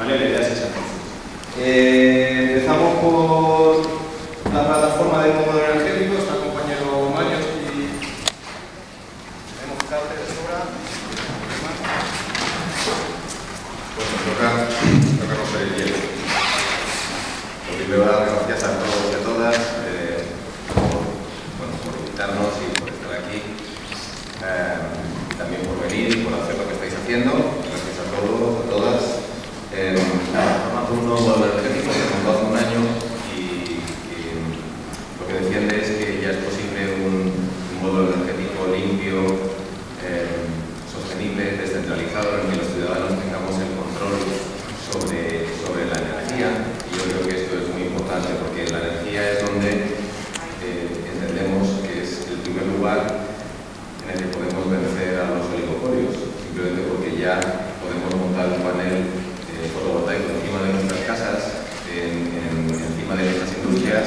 paneles ya se sacan. Empezamos por la plataforma de modelo energético. Está el compañero Mario y tenemos cable de sobra. Pues nos toca romper el hielo. Lo primero, dar gracias a todos y a todas por invitarnos y por estar aquí. También por venir y por hacer lo que estáis haciendo. Gracias a todos, a todas. Formamos un nuevo modelo energético que se montó hace un año y lo que defiende es que ya es posible un modelo energético limpio, sostenible, descentralizado, en el que los ciudadanos tengamos el control sobre la energía. Y yo creo que esto es muy importante porque la energía es donde entendemos que es el primer lugar en el que podemos vencer a los oligopolios, simplemente porque ya podemos montar un panel fotovoltaico encima de nuestras casas, encima de nuestras industrias,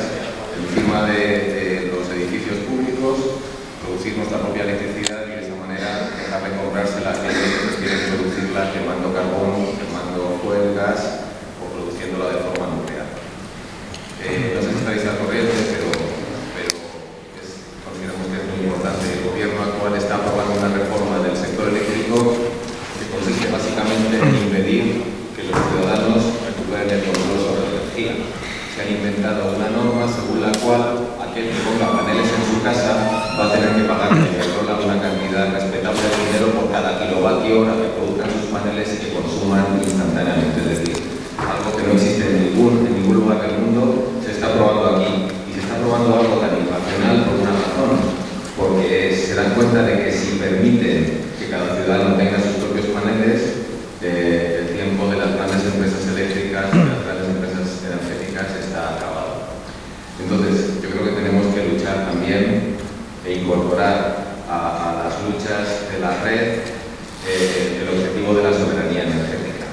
encima de los edificios públicos, producir nuestra propia electricidad y de esa manera dejar de comprársela a aquellos que quieren producirla quemando carbón, quemando fuel, gas o produciéndola de forma nuclear. No sé si estáis al corriente, pero consideramos que es muy importante. El gobierno actual está aprobando una reforma del sector eléctrico que consiste básicamente en impedir que los ciudadanos recuperen el control sobre la energía. Se han inventado una norma según la cual aquel que ponga paneles en su casa va a tener que pagar a Iberdrola una cantidad respetable de dinero por cada kilovatio hora que produzcan sus paneles y que consuman instantáneamente. Es decir, algo que no existe en ningún lugar del mundo, se está probando aquí. Y se está probando algo tan irracional por una razón, porque se dan cuenta de que si permiten que cada ciudadano tenga sus propios paneles, el tiempo de las grandes empresas eléctricas, de las grandes empresas energéticas está acabado. Entonces, yo creo que tenemos que luchar también e incorporar a las luchas de la red el objetivo de la soberanía energética.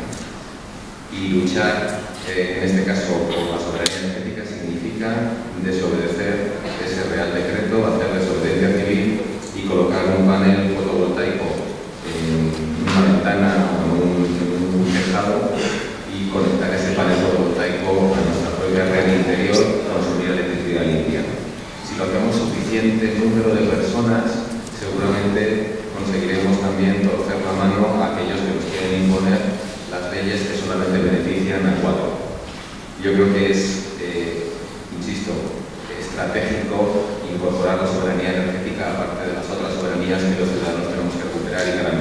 Y luchar, en este caso, por la soberanía energética significa desobedecer ese Real Decreto, hacer desobediencia civil y colocar un panel fotovoltaico en una ventana o en un tejado y conectar ese panel fotovoltaico a nuestra propia red interior para consumir electricidad limpia. Si lo hacemos suficiente número de personas, seguramente conseguiremos también torcer la mano a aquellos que nos quieren imponer las leyes que solamente benefician a 4. Yo creo que es, insisto, estratégico incorporar la soberanía energética aparte de las otras soberanías que los ciudadanos tenemos que recuperar y garantizar.